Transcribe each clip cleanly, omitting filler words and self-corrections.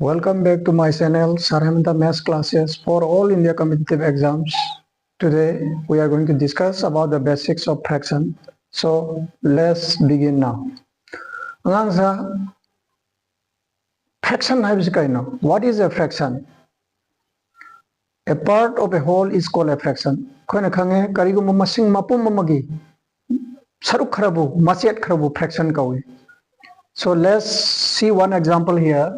Welcome back to my channel, Sir Hemanta Maths classes for all India competitive exams. Today we are going to discuss about the basics of fraction. So let's begin now. Fraction is kaino. What is a fraction? A part of a whole is called a fraction. Koina khange karigum masing mapum mamagi saruk kharabu machet kharabu fraction kawi. So let's see one example here.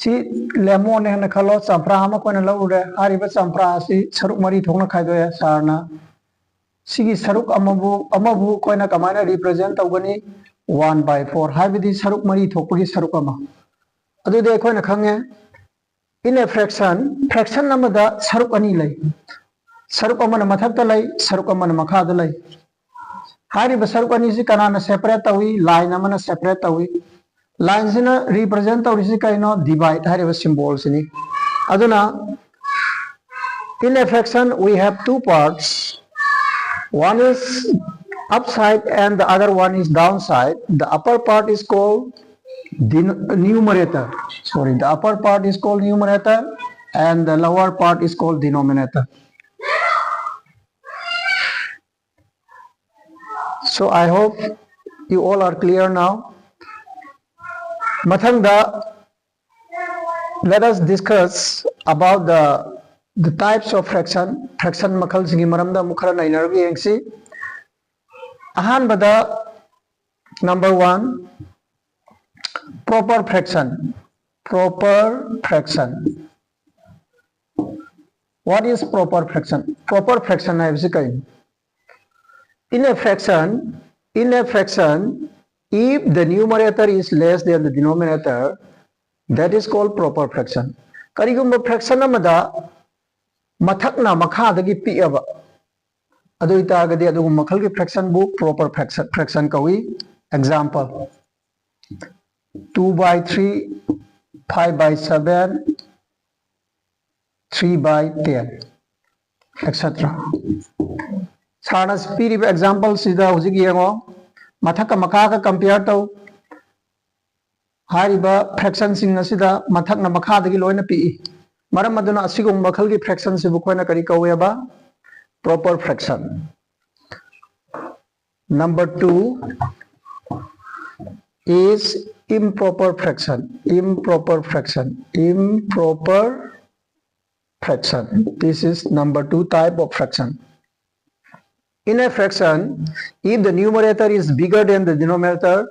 Si lemon and khalo champra ama koina laure hariba champra si saruk mari thongna khaidoya sarna sigi saruk amabu koina kamaina represent tawgani 1/4 habidi saruk mari thokpagi saruk ama adu de koina khange in a fraction amada saruk ani lai saruk amana mathakta lai saruk amana makhada lai hariba saruk ani si kanana separate tawi line amana separate tawi lines in a represent or divide hariba symbols in it. Aduna in a fraction we have two parts. One is upside and the other one is downside. The upper part is called numerator. The upper part is called numerator and the lower part is called denominator. So I hope you all are clear now. Mathangda, let us discuss about the types of fraction makal singi maramda mukhara nainargi yengsi. Ahanbada number 1, proper fraction. What is proper fraction? Proper fraction hai bisi in a fraction, if the numerator is less than the denominator, that is called proper fraction. Karigumba fraction amada mathakna makhadagi pi'aba adu itagadi adu makhalgi fraction book proper fraction kawi. Example: 2/3, 5/7, 3/10, etc. Sarna spirit example sida hujik yengo mathaka makha compare to hariba fraction sing asida mathakna makhadagi loina pi maram aduna asigum makhalgi fraction sibu koina kari kaweba proper fraction. Number 2 is improper fraction. This is number 2 type of fraction. In a fraction, if the numerator is bigger than the denominator,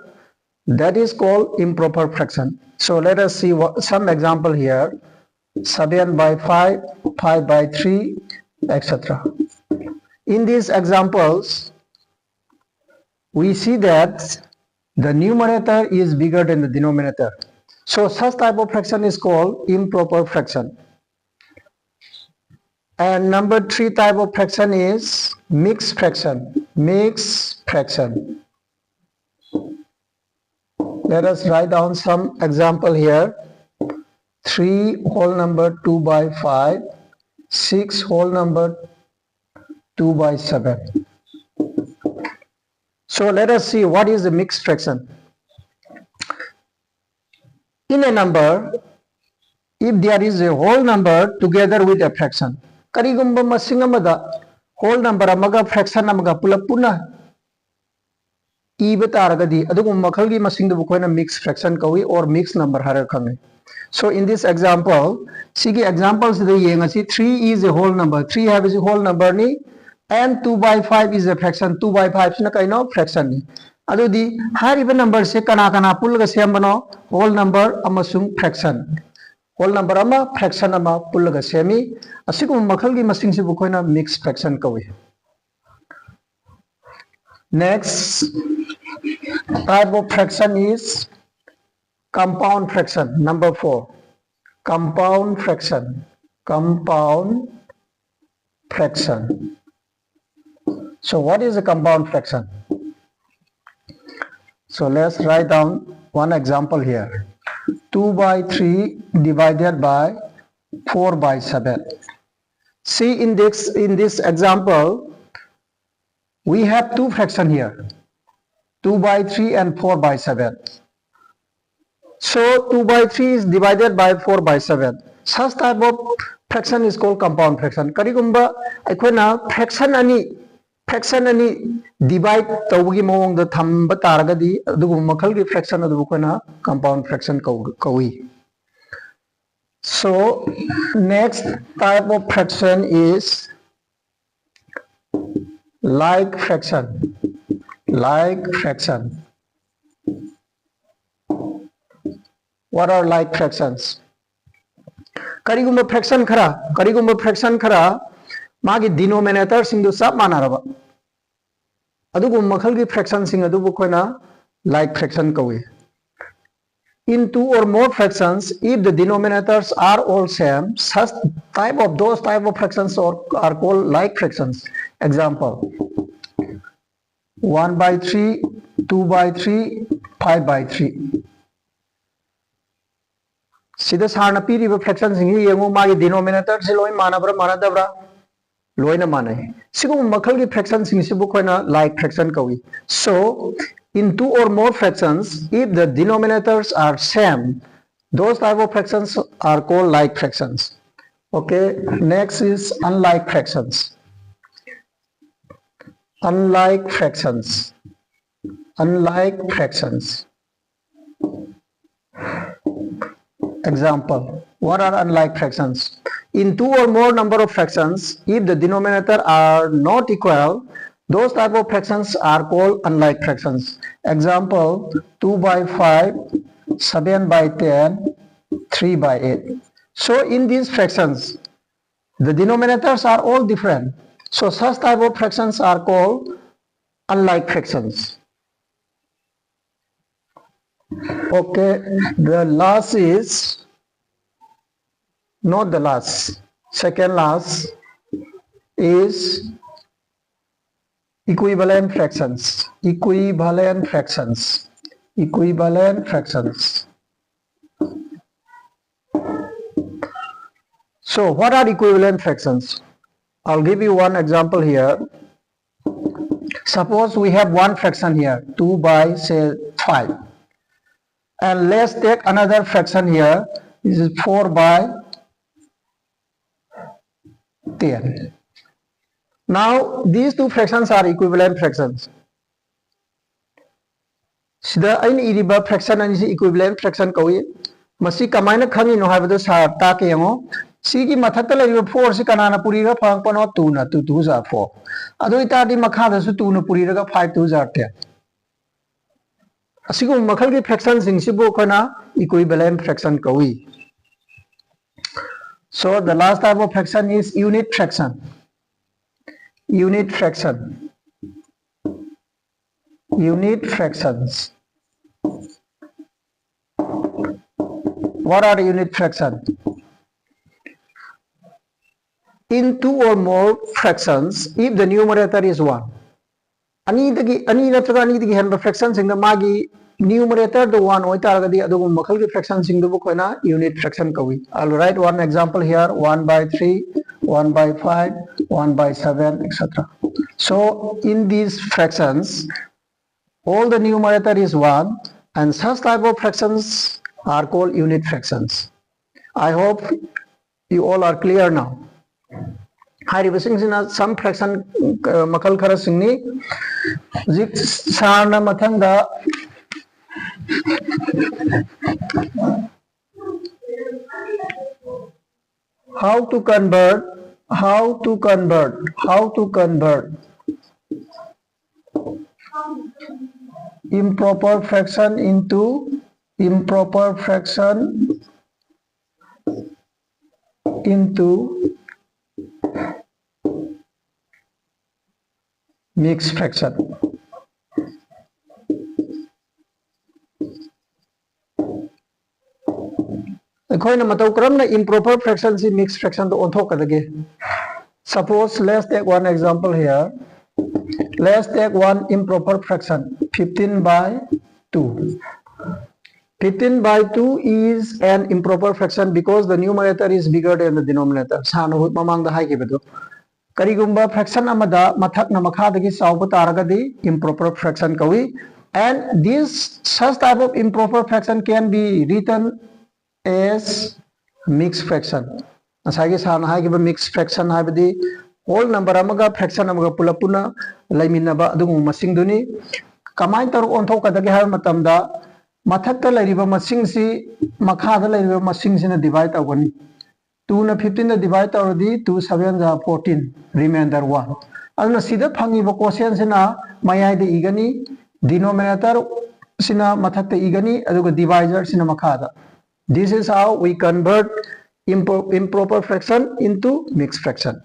that is called improper fraction. So let us see some example here. 7/5, 5/3, etc. In these examples, we see that the numerator is bigger than the denominator. So such type of fraction is called improper fraction. And number 3 type of fraction is mixed fraction. Let us write down some example here. 3 whole number 2/5, 6 whole number 2/7. So let us see what is the mixed fraction. In a number, if there is a whole number together with a fraction, karigumba masing amada whole number amaga fraction amaga pulap puna iba taragadi adugum makhalgi masing du koina mixed fraction kawi or mixed number hara khange. So in this example, sigi examples the yengasi 3 is a whole number, 3 have is a whole number ni, and 2/5 is a fraction, 2/5 sina kaino fraction ni. Adudi hariba number se kana pulga sembano whole number amasung fraction. Whole number ama fraction ama pulaga semi asigum makhalgi masing sibu koina mixed fraction kawi. Next type of fraction is compound fraction. Number 4, compound fraction. So what is a compound fraction? So let's write down one example here. 2/3 divided by 4/7. See in this example, we have two fractions here, 2/3 and 4/7. So 2 by 3 is divided by 4 by 7. Such type of fraction is called compound fraction. Karigumba aikona fraction ani divide tawgi mawong da thamba taragadi adugu makhal gi fraction adu kona compound fraction kawi. So next type of fraction is like fraction. Like fraction. What are like fractions? Karigumba fraction khara magi denominator singdu sab manaraba adugu makhal gi fraction sing adubu koina like fraction kawi. In two or more fractions, if the denominators are all same, such those type of fractions are called like fractions. Example: 1 by 3, 2 by 3, 5 by 3. Sida sarna piriba fractions hingi yengu magi denominator se loi manabra manadabra loina manai. Sigum makhal gi fractions sing sibu koina like fraction kawi. So in two or more fractions, if the denominators are same, those type of fractions are called like fractions. Okay, next is unlike fractions. Unlike fractions. Unlike fractions. Example: what are unlike fractions? In two or more number of fractions, if the denominator are not equal, those type of fractions are called unlike fractions. Example: 2 by 5, 7 by 10, 3 by 8. So in these fractions, the denominators are all different. So such type of fractions are called unlike fractions. Okay, the last is, not the last, second last is equivalent fractions. Equivalent fractions. Equivalent fractions. So what are equivalent fractions? I'll give you one example here. Suppose we have one fraction here, 2 by say 5. And let's take another fraction here. This is 4 by 10. Now these two fractions are equivalent fractions. Sida ain iriba fraction ani si equivalent fraction kawi. Masi kamaina khangi no habado sa ta ke yango. Sigi mathakta lariba 4 si kanana purira phang pano 2 na 2 2 za 4. Ado itadi makhada su 2 na purira ga 5 2 za 10. Asigo makhal gi fraction sing sibo kona equivalent fraction kawi. So the last type of fraction is unit fraction. Unit fraction. Unit fractions. What are unit fractions? In two or more fractions, if the numerator is 1. Ani natraga fractions in the magi numerator the 1 oitaragadi adugu makhal gi fractions in the book unit fraction kawi. I'll write one example here: 1 by 3, 1 by 5, 1 by 7, etc. So in these fractions, all the numerator is 1, and such type of fractions are called unit fractions. I hope you all are clear now. Hi, some fraction makal khara singni zik sarna mathanga how to convert improper fraction into mixed fraction. Akoina matau karamna improper fraction si mixed fraction to onthok kadage. Suppose let's take one example here. Let's take one improper fraction, 15 by 2. 15 by 2 is an improper fraction because the numerator is bigger than the denominator. Sanu mamang da hai kibedo. Karigumba fraction amada mathak na makha dagi sauba taragadi improper fraction kawi. And this such type of improper fraction can be written as mixed fraction. Asagi sana hai ki mixed fraction hai badi whole number amaga fraction amaga pula puna laiminaba adungu masing duni kamai tar onthok kadagi hai matamda mathakta lairiba masing si makhada lairiba masing sina divide tawani 2 na 15 na divide tawradi 2 7 ja 14 remainder 1 aduna sida phangiba quotient sina mayai de igani denominator sina mathakta igani aduga divisor sina makhada. This is how we convert improper fraction into mixed fraction.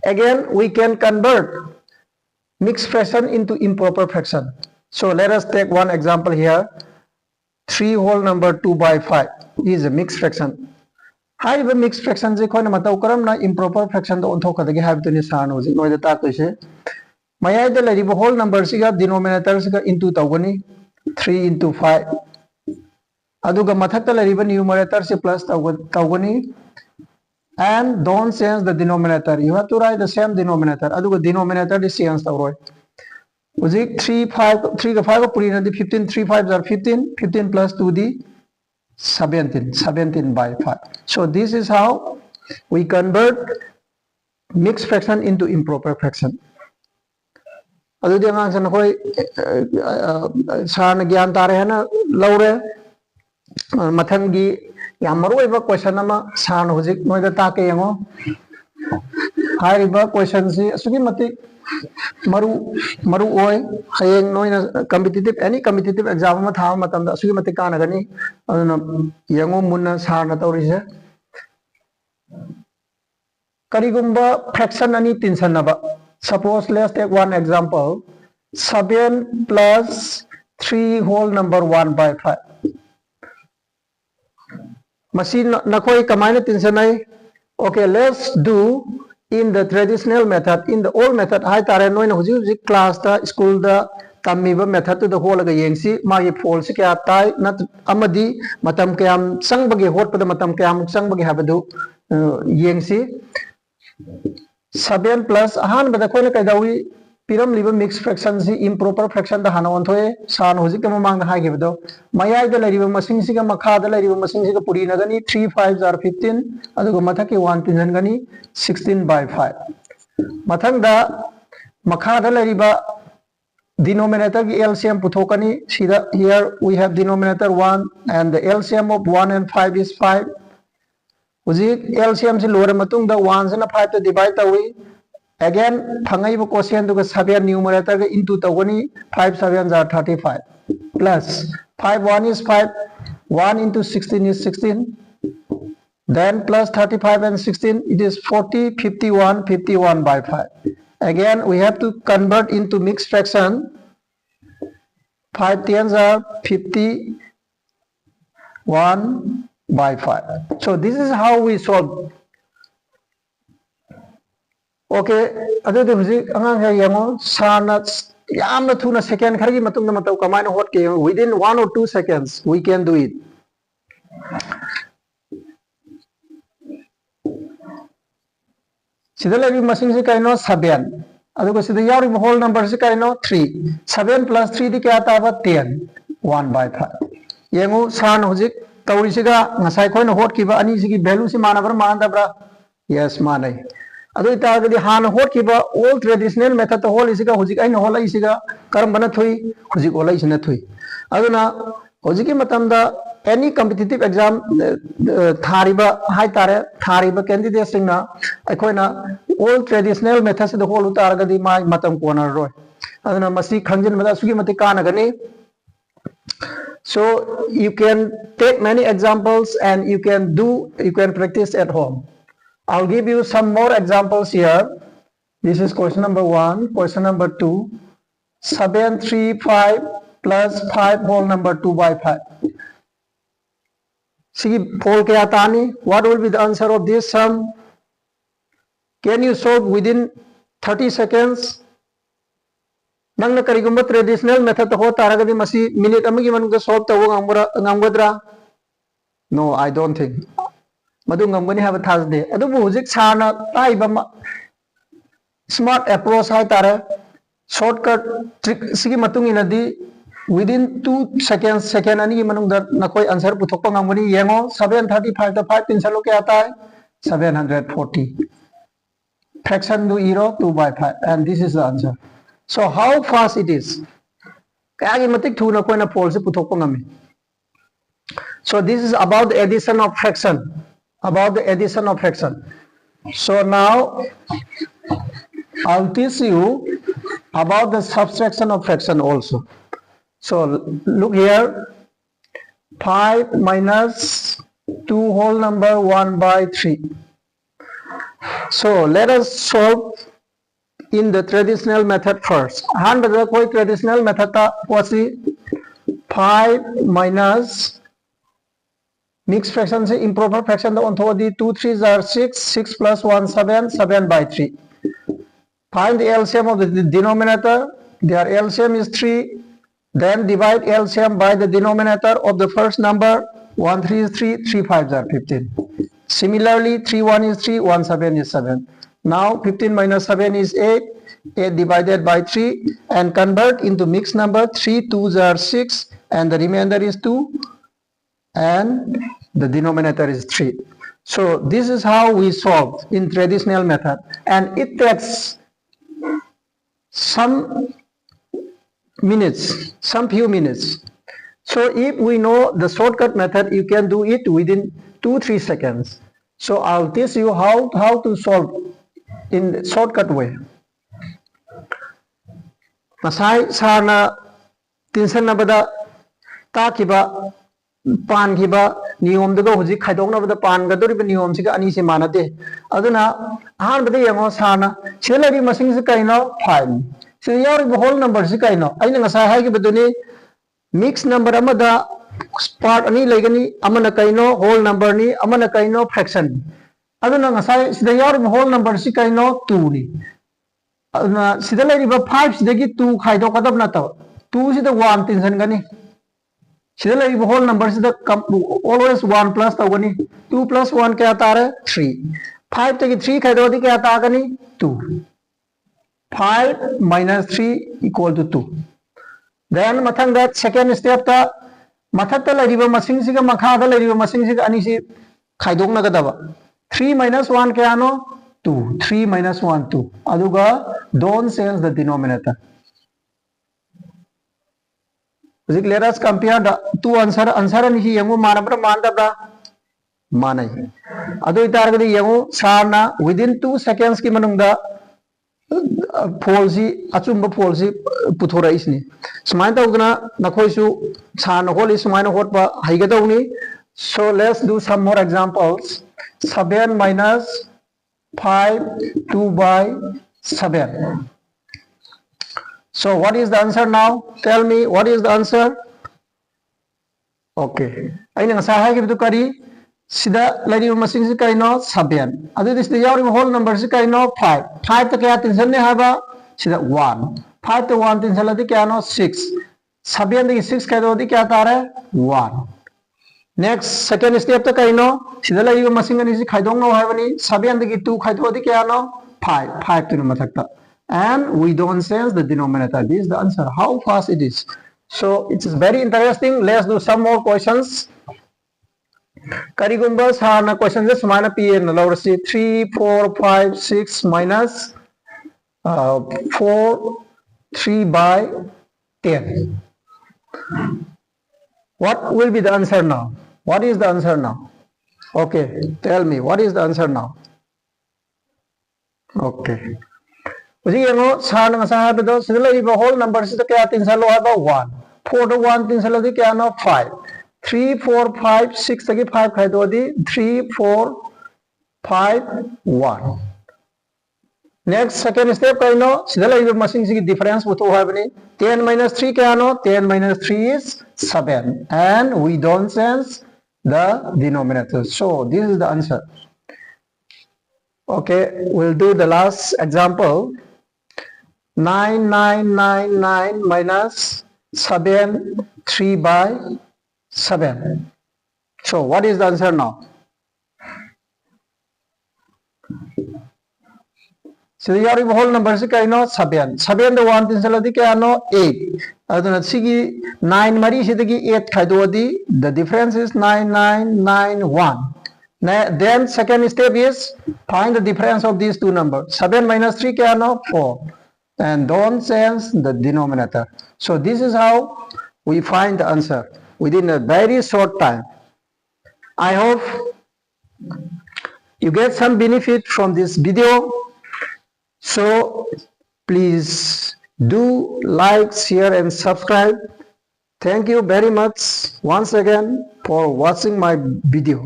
Again, we can convert mixed fraction into improper fraction. So let us take one example here. 3 whole number 2 by 5 is a mixed fraction. How is mixed fraction? Je koi na matau karam na improper fraction do onthok kadagi have to ni san ho ji noi da ta se mayai da lari whole number siga denominator siga into tawani 3 into 5 aduga mathakta lari numerator se plus tawani and don't change the denominator. You have to write the same denominator. Aduga denominator is change tawroi. Uzik 3 5 puri na 15 3 5 are 15 15 plus 2 di 17 by 5. So this is how we convert mixed fraction into improper fraction. Adudi angang san koi san gyan tare hai na laure mathang gi yam maroi ba question ama san hojik noi da ta ke yango hai ba question si asugi mati maru oi hayeng noi na competitive any competitive exam ma tha matam da asugi mati kana gani aduna yango munna san na tawri se karigumba fraction ani tension na ba. Suppose let's take one example. 7 plus 3 whole number 1 by 5. Machine nakoi kamai tension ai. Okay, let's do in the traditional method. In the old method, hai tare noi na huji class da school da tamiba method to the whole aga yengsi magi false kya tai nat amadi matam kyam sangbagi hot pada matam kyam sangbagi habadu yengsi 7 plus ahan bada koi na kaidawi piram liba mixed fraction si improper fraction da hana onthoe san hojik ka mamang ha gibdo mayai da lariba masing si ka makha da lariba masing si ka puri na gani 3 5s are 15 adugo mathaki 1 tinjan gani 16 by 5 mathang da makha da lariba denominator ki LCM puthokani sida here we have denominator 1 and the LCM of 1 and 5 is 5. Uzik LCM si lore matung da 1 se na 5 to divide tawi again phangai bo quotient to 7 numerator ga into tawani 5 7s are 35 plus 5 1 is 5 1 into 16 is 16 then plus 35 and 16 it is 40 51 by 5. Again we have to convert into mixed fraction. 5 tens are 51 by 5. So this is how we solve. Okay, adu de huji angang hai yango sana yamna thuna second khargi matung na matau kamai na hot ke within 1 or 2 seconds we can do it. Sida lagi masing si kaino 7 adu ko sida yari whole number si kaino 3 7 plus 3 di kya ta ba 10 1 by 5 yango san huji tauri siga ngasai khoi na hot ki ba ani sigi value si mana bar man da bra yes manai adu ita gadi han hot ki ba all traditional method to hol isiga huji ai na hol isiga karam bana thui huji ko lai sina thui aduna huji ki matam da any competitive exam thariba hai tare thariba candidate singna akhoi na all traditional method se the hol utar gadi mai matam ko na roi aduna masi khangjin mada sugi mati kana gani. So you can take many examples and you can practice at home. I'll give you some more examples here. This is question number 1, question number 2. 7 3 5 plus 5 whole number 2 by 5. See, Paul Kayatani, what will be the answer of this sum? Can you solve within 30 seconds? Nang na karigumba traditional method ho taragadi masi minute amagi manung solve tawo ngamgodra. No, I don't think. Madu ngamgani have a Thursday. Adu hujik sana tai ba smart approach hai tara shortcut trick sigi matung inadi within 2 seconds second ani manung da nakoi answer puthokpa ngamani yengo 735 da 5 tinsalo kya aata hai 740 fraction do 2 by 5 and this is the answer. So how fast it is kaya gi matik thu na koi na pol se puthokpa ngami. So this is about the addition of fraction, about the addition of fraction. So now I'll teach you about the subtraction of fraction also. So look here, 5 minus 2 whole number 1 by 3. So let us solve in the traditional method first. Hanbada koi traditional method ta wasi 5 minus mixed fraction se improper fraction da ontho di 2 3s are 6, 6 plus 1 7, 7 by 3. Find the LCM of the denominator. Their LCM is 3. Then divide LCM by the denominator of the first number. 1 3 is 3, 3 5s are 15. Similarly, 3 1 is 3, 1 7 is 7. Now 15 minus 7 is 8. 8 divided by 3 and convert into mixed number. 3 2s are 6 and the remainder is 2 and the denominator is 3. So this is how we solve in traditional method, and it takes some minutes, some few minutes. So if we know the shortcut method, you can do it within 2-3 seconds. So I'll teach you how to solve in shortcut way. Masai sarna tinsan nabada takiba pan kiba niyom daga huji khaidong nabada pan ga dori ba niyom siga ani se manade aduna ahan bada yango sarna chelari masing se kaino 5 so yar whole number se kaino aina ngasa hai ki baduni mixed number amada part ani legani amana kaino whole number ni amana kaino fraction aduna ngasa sida yar whole number se kaino 2 ni aduna sida lari ba 5 sidagi 2 khaido kadab na taw 2 sida 1 tinsan gani sida lari ba whole number sida always 1 plus tawani 2 plus 1 kya tare 3 5 tagi 3 khaido di kya ta gani 2 5 minus 3 equal to 2. Then mathang that second step ta mathak ta lari ba masing siga makha da lari ba masing siga ani si khaidong na gadaba 3 minus 1 kya no 2 3 minus 1 2 aduga don't change the denominator. Let us compare the two answer and he yangu manabra mandabra manai adu itargadi yangu sarna within 2 seconds ki manungda polsi achumba polsi puthora isni sumain tawduna nakhoisu sarna holi sumain hotba haigadawni. So let's do some more examples. 7 minus 5 2 by 7. So what is the answer now? Tell me what is the answer? Okay. Aina ngasa hai gitu kari sida lari masing si kaino 7. Adu this the yawri whole number si kaino 5. 5 to kya tinsan ne haba sida 1. 5 to 1 tinsan ladi kya no 6. 7 di 6 kaino di kya tare 1. Next second step to kaino sida lari masing ani si khaidong no hai bani 7 di 2 khaido di kya no 5. 5 to no mathakta. And we don't change the denominator. This is the answer. How fast it is. So it is very interesting. Let's do some more questions. Karigumba sarna questions is mana pn lower see 3 4 5 6 minus 4 3 by 10. What will be the answer now? What is the answer now? Okay, tell me what is the answer now? Okay. Uji yango sarna ngasa hai bedo sidala iba whole number sida kya tinsalo hai ba 1 4 to 1 tinsalo di kya no 5 3 4 5 6 tagi 5 khai do di 3 4 5 1. Next second step kaino sidala iba masing sigi difference buto hai bani 10 minus 3 kya no 10 minus 3 is 7 and we don't change the denominator. So this is the answer. Okay, we'll do the last example. 9999 minus 7 3 by 7. So what is the answer now? sida yaariba whole number si kaino 7 7 da 1 tinsaladi kayano 8 aduna sigi 9 mari sidagi 8 khaidodi the difference is 9991. Then second step is find the difference of these two numbers. 7 minus 3 kayano 4 and don't change the denominator. So this is how we find the answer within a very short time. I hope you get some benefit from this video. So please do like, share and subscribe. Thank you very much once again for watching my video.